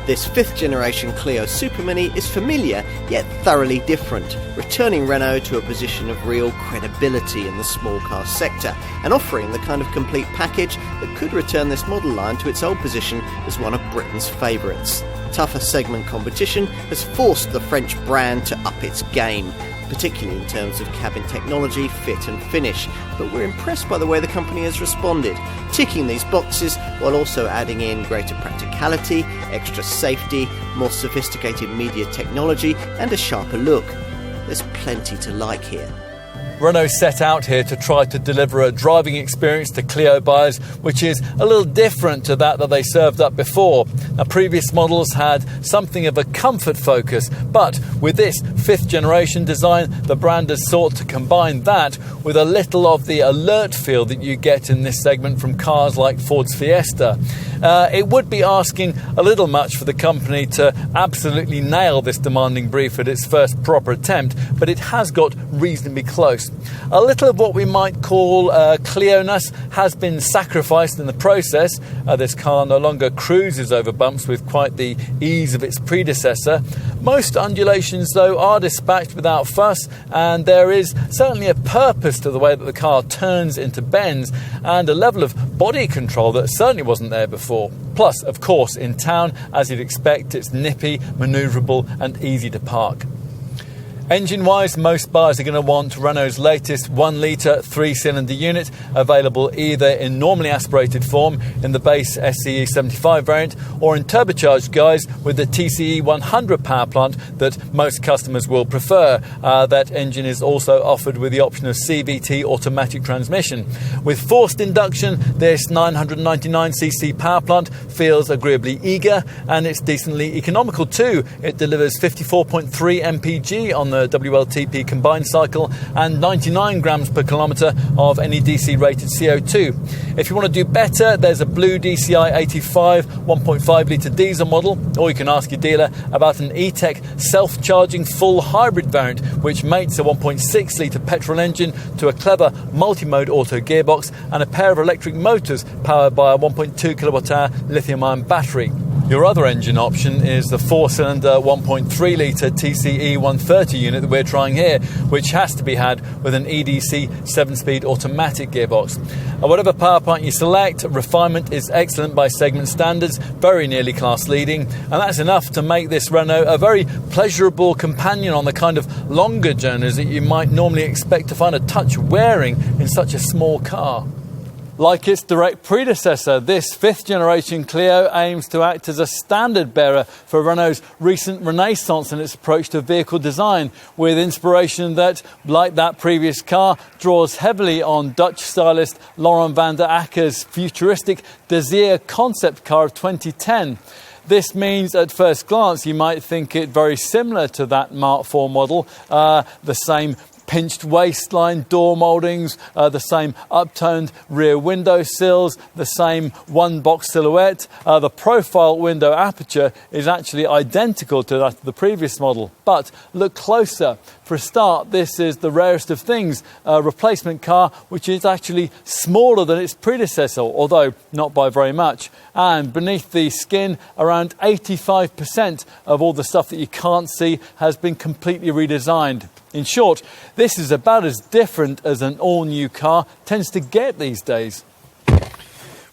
This 5th generation Clio Super Mini is familiar yet thoroughly different, returning Renault to a position of real credibility in the small car sector and offering the kind of complete package that could return this model line to its old position as one of Britain's favourites. Tougher segment competition has forced the French brand to up its game, particularly in terms of cabin technology, fit and finish, but we're impressed by the way the company has responded, ticking these boxes while also adding in greater practicality, extra safety, more sophisticated media technology and a sharper look. There's plenty to like here. Renault set out here to try to deliver a driving experience to Clio buyers which is a little different to that they served up before. Now, previous models had something of a comfort focus, but with this 5th generation design, the brand has sought to combine that with a little of the alert feel that you get in this segment from cars like Ford's Fiesta. It would be asking a little much for the company to absolutely nail this demanding brief at its first proper attempt, but it has got reasonably close. A little of what we might call Clio-ness has been sacrificed in the process. This car no longer cruises over bumps with quite the ease of its predecessor. Most undulations, though, are dispatched without fuss, and there is certainly a purpose to the way that the car turns into bends and a level of body control that certainly wasn't there before. Plus, of course, in town, as you'd expect, it's nippy, manoeuvrable and easy to park. Engine-wise, most buyers are going to want Renault's latest 1-litre 3-cylinder unit, available either in normally aspirated form in the base SCE 75 variant or in turbocharged guise with the TCE 100 power plant that most customers will prefer. That engine is also offered with the option of CVT automatic transmission. With forced induction, this 999cc power plant feels agreeably eager, and it's decently economical too. It delivers 54.3 mpg on the WLTP combined cycle and 99 grams per kilometre of NEDC rated CO2. If you want to do better, there's a blue DCI 85 1.5 litre diesel model, or you can ask your dealer about an E-Tech self-charging full hybrid variant which mates a 1.6 litre petrol engine to a clever multi-mode auto gearbox and a pair of electric motors powered by a 1.2 kilowatt-hour lithium-ion battery. Your other engine option is the 4-cylinder 1.3 litre TCE 130 unit that we're trying here, which has to be had with an EDC 7-speed automatic gearbox. Whatever power plant you select, refinement is excellent by segment standards, very nearly class leading, and that's enough to make this Renault a very pleasurable companion on the kind of longer journeys that you might normally expect to find a touch wearing in such a small car. Like its direct predecessor, this 5th generation Clio aims to act as a standard bearer for Renault's recent renaissance in its approach to vehicle design, with inspiration that, like that previous car, draws heavily on Dutch stylist Laurent van der Akker's futuristic Desir concept car of 2010. This means at first glance you might think it very similar to that Mark IV model, the same pinched waistline door mouldings, the same uptoned rear window sills, the same one-box silhouette. The profile window aperture is actually identical to that of the previous model. But look closer. For a start, this is the rarest of things, a replacement car which is actually smaller than its predecessor, although not by very much. And beneath the skin, around 85% of all the stuff that you can't see has been completely redesigned. In short, this is about as different as an all-new car tends to get these days.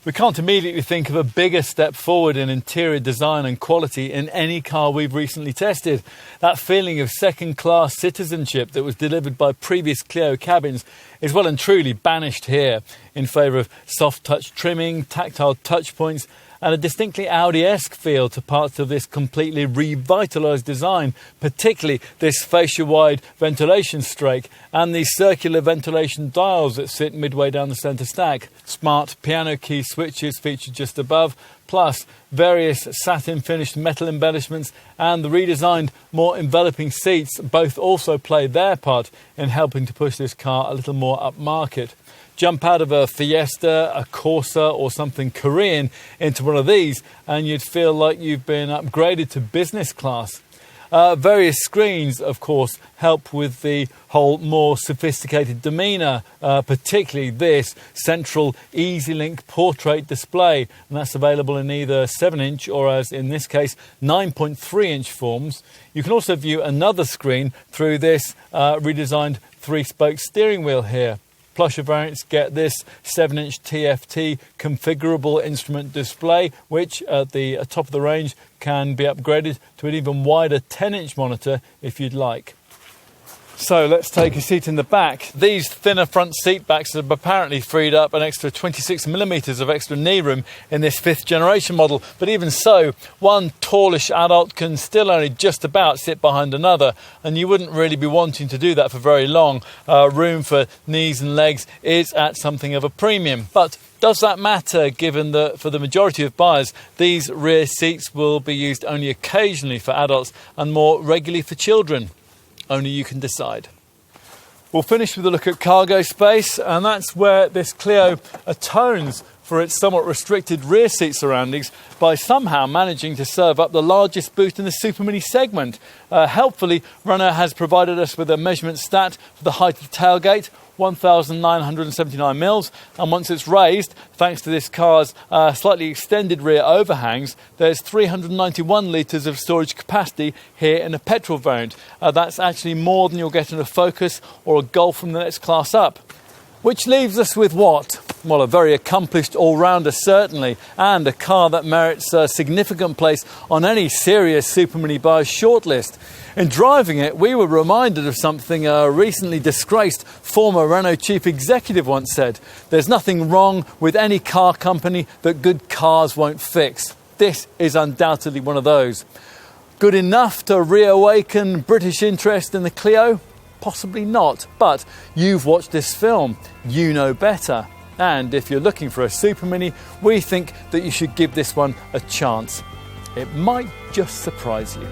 We can't immediately think of a bigger step forward in interior design and quality in any car we've recently tested. That feeling of second-class citizenship that was delivered by previous Clio cabins is well and truly banished here in favour of soft-touch trimming, tactile touch points, and a distinctly Audi-esque feel to parts of this completely revitalised design, particularly this fascia-wide ventilation strake and the circular ventilation dials that sit midway down the centre stack. Smart piano key switches featured just above, plus various satin-finished metal embellishments and the redesigned, more enveloping seats both also play their part in helping to push this car a little more upmarket. Jump out of a Fiesta, a Corsa or something Korean into one of these and you'd feel like you've been upgraded to business class. Various screens, of course, help with the whole more sophisticated demeanour, particularly this central EasyLink portrait display, and that's available in either 7-inch or, as in this case, 9.3-inch forms. You can also view another screen through this redesigned 3-spoke steering wheel here. Plusher variants get this 7-inch TFT configurable instrument display, which at the top of the range can be upgraded to an even wider 10-inch monitor if you'd like. So let's take a seat in the back. These thinner front seat backs have apparently freed up an extra 26mm of extra knee room in this 5th generation model. But even so, one tallish adult can still only just about sit behind another, and you wouldn't really be wanting to do that for very long. Room for knees and legs is at something of a premium. But does that matter, given that for the majority of buyers, these rear seats will be used only occasionally for adults and more regularly for children? Only you can decide. We'll finish with a look at cargo space, and that's where this Clio atones for its somewhat restricted rear seat surroundings by somehow managing to serve up the largest boot in the Super Mini segment. Helpfully, Renault has provided us with a measurement stat for the height of the tailgate, 1,979 mils, and once it's raised, thanks to this car's slightly extended rear overhangs, there's 391 litres of storage capacity here in a petrol variant. That's actually more than you'll get in a Focus or a Golf from the next class up. Which leaves us with what? Well, a very accomplished all-rounder, certainly, and a car that merits a significant place on any serious Super Mini buyer's shortlist. In driving it, we were reminded of something a recently disgraced former Renault chief executive once said: "There's nothing wrong with any car company that good cars won't fix." This is undoubtedly one of those. Good enough to reawaken British interest in the Clio? Possibly not, but you've watched this film, you know better. And if you're looking for a Super Mini, we think that you should give this one a chance. It might just surprise you.